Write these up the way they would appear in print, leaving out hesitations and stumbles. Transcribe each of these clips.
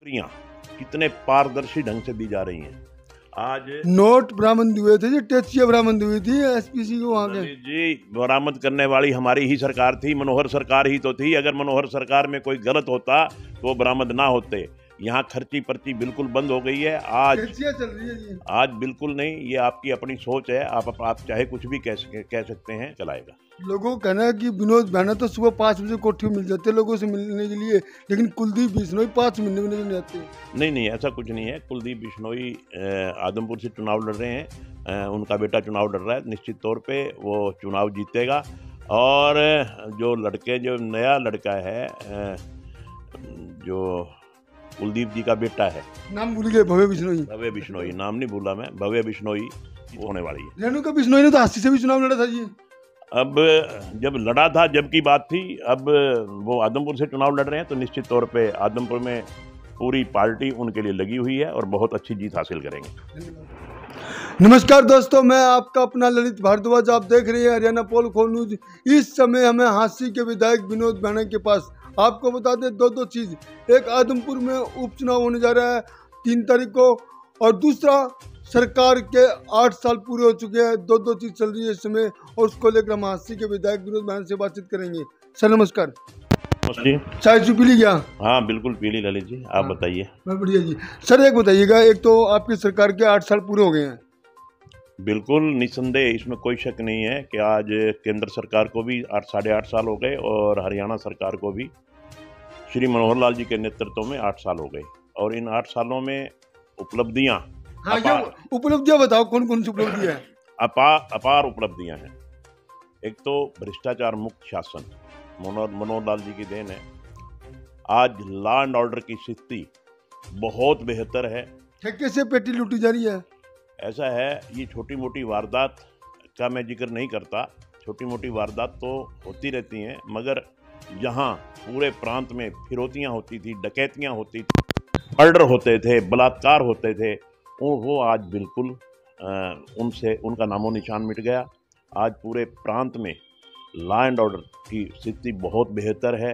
नौकरियां कितने पारदर्शी ढंग से दी जा रही हैं। आज नोट बरामद हुए थे जी, टेचिया बरामद हुई थी एसपीसी को वहाँ के जी बरामद करने वाली हमारी ही सरकार थी, मनोहर सरकार ही तो थी। अगर मनोहर सरकार में कोई गलत होता तो वो बरामद ना होते। यहाँ खर्ची पर्ची बिल्कुल बंद हो गई है। आज टेचिया चल रही है जी। आज बिल्कुल नहीं, ये आपकी अपनी सोच है। आप चाहे कुछ भी कह सकते हैं, चलाएगा। लोगों का कहना है कि विनोद भाना तो सुबह 5 बजे कोठी में मिल जाते हैं लोगों से मिलने के लिए, लेकिन कुलदीप बिश्नोई 5 महीने में नहीं जाते। नहीं, ऐसा कुछ नहीं है। कुलदीप बिश्नोई आदमपुर से चुनाव लड़ रहे हैं, उनका बेटा चुनाव लड़ रहा है। निश्चित तौर पे वो चुनाव जीतेगा। और जो नया लड़का है, जो कुलदीप जी का बेटा है, नाम भूल गए, भव्य बिश्नोई। नाम नहीं भूला मैं, भव्य बिश्नोई होने वाली है। रेणुका बिश्नोई ने तो हाथी से भी चुनाव लड़ा था जी। अब जब लड़ा था, जब की बात थी। अब वो आदमपुर से चुनाव लड़ रहे हैं तो निश्चित तौर पे आदमपुर में पूरी पार्टी उनके लिए लगी हुई है और बहुत अच्छी जीत हासिल करेंगे। नमस्कार दोस्तों, मैं आपका अपना ललित भारद्वाज। आप देख रहे हैं हरियाणा पोल खोल न्यूज। इस समय हमें हांसी के विधायक विनोद भाना के पास। आपको बता दें दो चीज। एक, आदमपुर में उपचुनाव होने जा रहा है 3 तारीख को, और दूसरा, सरकार के 8 साल पूरे हो चुके हैं। दो चीज चल रही है इस समय, और उसको लेकर हम हांसी के विधायक विनोद भाना से बातचीत करेंगे। सर नमस्कार। जी, चाय चू पी ली क्या? हाँ बिल्कुल पी ली ललित जी, आप बताइए। मैं बढ़िया जी। सर एक बताइएगा, एक तो आपकी सरकार के 8 साल पूरे हो गए हैं। बिल्कुल निस्संदेह, इसमें कोई शक नहीं है कि आज केंद्र सरकार को भी 8-8.5 साल हो गए और हरियाणा सरकार को भी श्री मनोहर लाल जी के नेतृत्व में 8 साल हो गए। और इन 8 सालों में उपलब्धियां, हाँ, ये उपलब्धियां बताओ, कौन कौन सी उपलब्धियां हैं? अपार उपलब्धियां हैं। एक तो भ्रष्टाचार मुक्त शासन, मनोहर लाल जी की देन है। आज लॉ एंड ऑर्डर की स्थिति बहुत बेहतर है। ठेके से पेटी लूटी जा रही है। ऐसा है, ये छोटी मोटी वारदात का मैं जिक्र नहीं करता। छोटी मोटी वारदात तो होती रहती हैं, मगर जहाँ पूरे प्रांत में फिरौतियाँ होती थी, डकैतियाँ होती थी, मर्डर होते थे, बलात्कार होते थे, वो आज बिल्कुल उनका नामो निशान मिट गया। आज पूरे प्रांत में लॉ एंड ऑर्डर की स्थिति बहुत बेहतर है।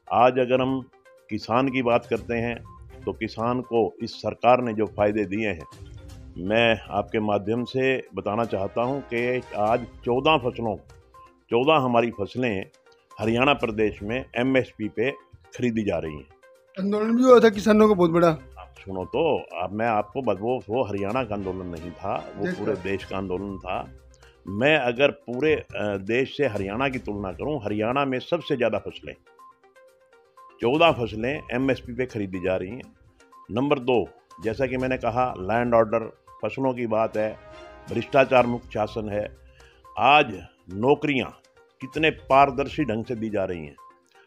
आज अगर हम किसान की बात करते हैं तो किसान को इस सरकार ने जो फ़ायदे दिए हैं, मैं आपके माध्यम से बताना चाहता हूं कि आज 14 हमारी फसलें हरियाणा प्रदेश में एमएसपी पे खरीदी जा रही हैं। आंदोलन भी हुआ था किसानों का बहुत बड़ा। आप सुनो तो, अब मैं आपको वो हरियाणा का आंदोलन नहीं था, वो पूरे देश का आंदोलन था। मैं अगर पूरे देश से हरियाणा की तुलना करूं, हरियाणा में सबसे ज़्यादा फसलें, 14 फसलें एमएसपी पे खरीदी जा रही हैं। नंबर 2, जैसा कि मैंने कहा, लैंड ऑर्डर, फसलों की बात है, भ्रष्टाचार मुक्त शासन है। आज नौकरियां कितने पारदर्शी ढंग से दी जा रही हैं।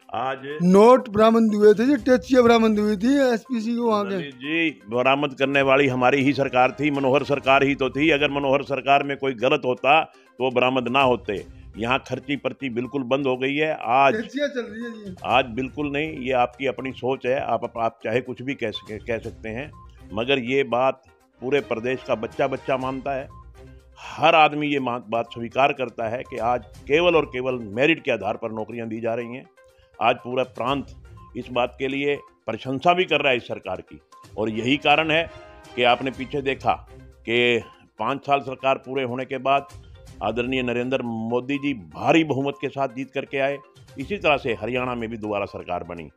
आज नोट बरामद हुए थे जी, टेचिया बरामद हुई थी एसपीसी को वहाँ के जी बरामद करने वाली हमारी ही सरकार थी, मनोहर सरकार ही तो थी। अगर मनोहर सरकार में कोई गलत होता तो वो बरामद ना होते। यहाँ खर्ची पर्ची बिल्कुल बंद हो गई है। आज चल रही है जी। आज बिल्कुल नहीं, ये आपकी अपनी सोच है। आप चाहे कुछ भी कह सकते हैं, मगर ये बात पूरे प्रदेश का बच्चा मानता है। हर आदमी ये बात स्वीकार करता है कि आज केवल और केवल मेरिट के आधार पर नौकरियां दी जा रही हैं। आज पूरा प्रांत इस बात के लिए प्रशंसा भी कर रहा है इस सरकार की। और यही कारण है कि आपने पीछे देखा कि 5 साल सरकार पूरे होने के बाद आदरणीय नरेंद्र मोदी जी भारी बहुमत के साथ जीत करके आए। इसी तरह से हरियाणा में भी दोबारा सरकार बनी।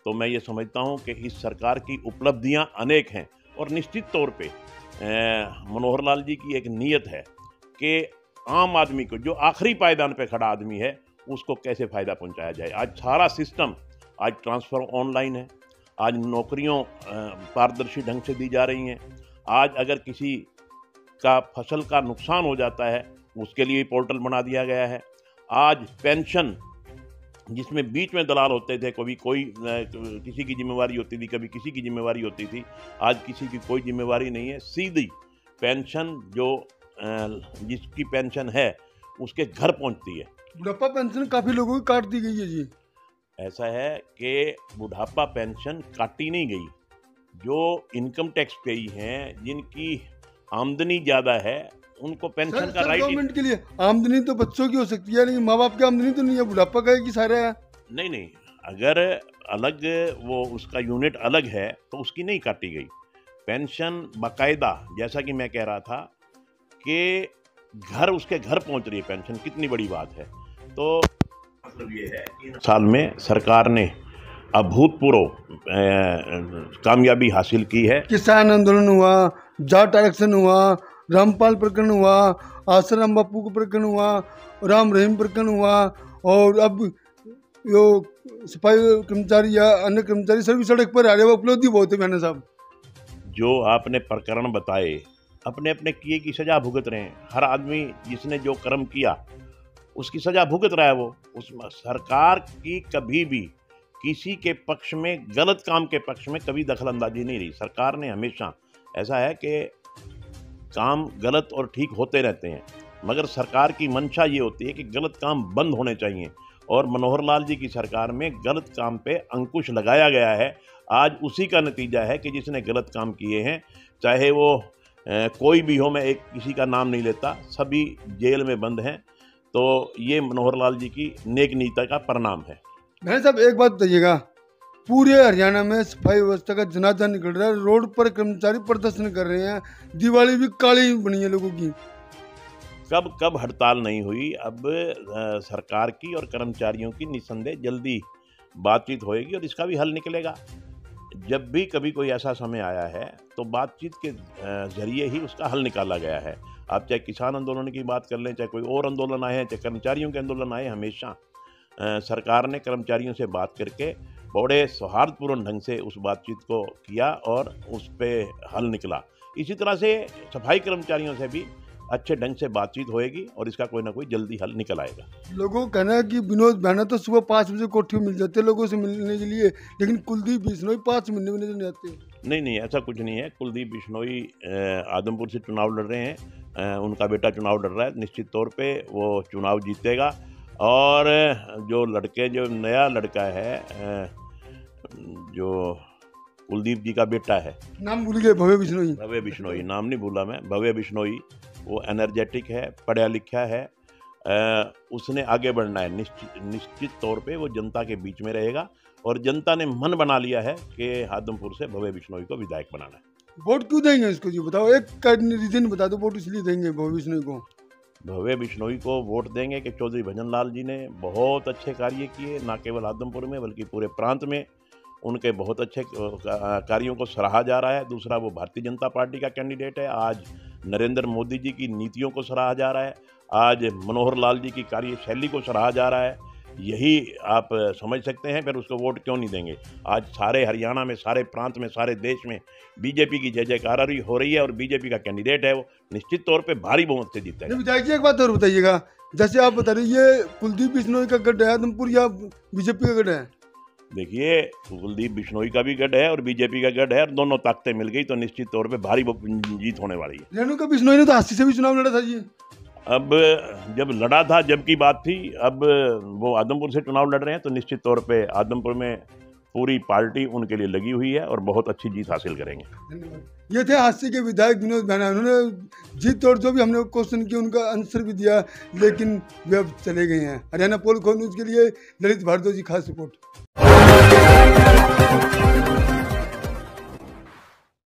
तो मैं ये समझता हूँ कि इस सरकार की उपलब्धियाँ अनेक हैं। और निश्चित तौर पे मनोहर लाल जी की एक नीयत है कि आम आदमी को, जो आखिरी पायदान पे खड़ा आदमी है, उसको कैसे फ़ायदा पहुंचाया जाए। आज सारा सिस्टम, आज ट्रांसफ़र ऑनलाइन है। आज नौकरियों पारदर्शी ढंग से दी जा रही हैं। आज अगर किसी का फसल का नुकसान हो जाता है, उसके लिए पोर्टल बना दिया गया है। आज पेंशन, जिसमें बीच में दलाल होते थे, कभी कोई किसी की जिम्मेवारी होती थी, कभी किसी की जिम्मेवारी होती थी, आज किसी की कोई जिम्मेवारी नहीं है। सीधी पेंशन, जो जिसकी पेंशन है उसके घर पहुंचती है। बुढ़ापा पेंशन काफी लोगों की काट दी गई है जी। ऐसा है कि बुढ़ापा पेंशन काटी नहीं गई। जो इनकम टैक्स पेई हैं, जिनकी आमदनी ज़्यादा है, उनको पेंशन का राइट। गवर्नमेंट के लिए आमदनी तो बच्चों की हो सकती है, लेकिन माँ बाप की आमदनी तो नहीं है। बुढ़ापा का कि सारा है। नहीं, अगर अलग वो उसका यूनिट अलग है तो उसकी नहीं काटी गई पेंशन बाकायदा, जैसा कि मैं कह रहा था कि उसके घर पहुंच रही है पेंशन, कितनी बड़ी बात है। तो मतलब ये है कि इन साल में सरकार ने अभूतपूर्व कामयाबी हासिल की है। किसान आंदोलन हुआ, जाट आरक्षण हुआ, रामपाल प्रकरण हुआ, आसाराम बापू का प्रकरण हुआ, राम रहीम प्रकरण हुआ, और अब यो सफाई कर्मचारी या अन्य कर्मचारी सभी सड़क पर आ रहे हैं। उपलब्धि बहुत है मैंने साहब। जो आपने प्रकरण बताए अपने अपने किए की सजा भुगत रहे हैं। हर आदमी जिसने जो कर्म किया उसकी सजा भुगत रहा है। वो उस सरकार की कभी भी किसी के पक्ष में, गलत काम के पक्ष में कभी दखल अंदाजी नहीं रही। सरकार ने हमेशा, ऐसा है कि काम गलत और ठीक होते रहते हैं, मगर सरकार की मंशा ये होती है कि गलत काम बंद होने चाहिए, और मनोहर लाल जी की सरकार में गलत काम पे अंकुश लगाया गया है। आज उसी का नतीजा है कि जिसने गलत काम किए हैं, चाहे वो कोई भी हो, मैं किसी का नाम नहीं लेता, सभी जेल में बंद हैं। तो ये मनोहर लाल जी की नेक नीयता का परिणाम है। मैंने साहब एक बात बताइएगा, पूरे हरियाणा में सफाई व्यवस्था का जनाजा निकल रहा है, रोड पर कर्मचारी प्रदर्शन कर रहे हैं, दिवाली भी काली बनी है लोगों की। कब हड़ताल नहीं हुई। अब सरकार की और कर्मचारियों की निस्संदेह जल्दी बातचीत होएगी और इसका भी हल निकलेगा। जब भी कभी कोई ऐसा समय आया है तो बातचीत के जरिए ही उसका हल निकाला गया है। आप चाहे किसान आंदोलन की बात कर लें, चाहे कोई और आंदोलन आए हैं, चाहे कर्मचारियों के आंदोलन आए, हमेशा सरकार ने कर्मचारियों से बात करके बड़े सौहार्दपूर्ण ढंग से उस बातचीत को किया और उस पर हल निकला। इसी तरह से सफाई कर्मचारियों से भी अच्छे ढंग से बातचीत होएगी और इसका कोई ना कोई जल्दी हल निकल आएगा। लोगों का कहना है कि विनोद भाना तो सुबह 5 बजे कोठी में मिल जाते हैं लोगों से मिलने के लिए, लेकिन कुलदीप बिश्नोई 5 महीने में नहीं आते। नहीं, ऐसा कुछ नहीं है। कुलदीप बिश्नोई आदमपुर से चुनाव लड़ रहे हैं, उनका बेटा चुनाव लड़ रहा है, निश्चित तौर पे वो चुनाव जीतेगा। और जो नया लड़का है, जो कुलदीप जी का बेटा है, नाम भूल गए, भव्य बिश्नोई। भव्य बिश्नोई, नाम नहीं भूला मैं, भव्य बिश्नोई, वो एनर्जेटिक है, पढ़ा लिखा है, उसने आगे बढ़ना है। निश्चित तौर पे वो जनता के बीच में रहेगा और जनता ने मन बना लिया है कि आदमपुर से भव्य बिश्नोई को विधायक बनाना है। वोट क्यों देंगे इसको जी बताओ, एक रीजन बता दो। वोट इसलिए देंगे भव्य बिश्नोई को। भव्य बिश्नोई को वोट देंगे कि चौधरी भजन लाल जी ने बहुत अच्छे कार्य किए, ना केवल आदमपुर में बल्कि पूरे प्रांत में उनके बहुत अच्छे कार्यों को सराहा जा रहा है। दूसरा, वो भारतीय जनता पार्टी का कैंडिडेट है। आज नरेंद्र मोदी जी की नीतियों को सराहा जा रहा है, आज मनोहर लाल जी की कार्यशैली को सराहा जा रहा है। यही आप समझ सकते हैं, फिर उसको वोट क्यों नहीं देंगे। आज सारे हरियाणा में, सारे प्रांत में, सारे देश में बीजेपी की जय जयकार हो रही है और बीजेपी का कैंडिडेट है, वो निश्चित तौर पे भारी बहुमत से जीतेगा। विधायक जी एक बात और बताइएगा, जैसे आप बता रहे, ये कुलदीप बिश्नोई का गढ़ है आदमपुर या बीजेपी का गढ़ है? देखिए, कुलदीप बिश्नोई का भी गढ़ है और बीजेपी का गढ़ है, और दोनों ताकतें मिल गई तो निश्चित तौर पे भारी जीत होने वाली है। रेणुका बिश्नोई ने तो हास्सी से भी चुनाव लड़ा था जी। अब जब लड़ा था, जब की बात थी, अब वो आदमपुर से चुनाव लड़ रहे हैं तो निश्चित तौर पे आदमपुर में पूरी पार्टी उनके लिए लगी हुई है और बहुत अच्छी जीत हासिल करेंगे। धन्यवाद। ये थे हास्य के विधायक विनोद भाना। उन्होंने जीत और जो भी हमने क्वेश्चन किया उनका आंसर भी दिया, लेकिन वे अब चले गए हैं। हरियाणा पोल खो न्यूज़ के लिए ललित भारद्वाज जी, खास रिपोर्ट।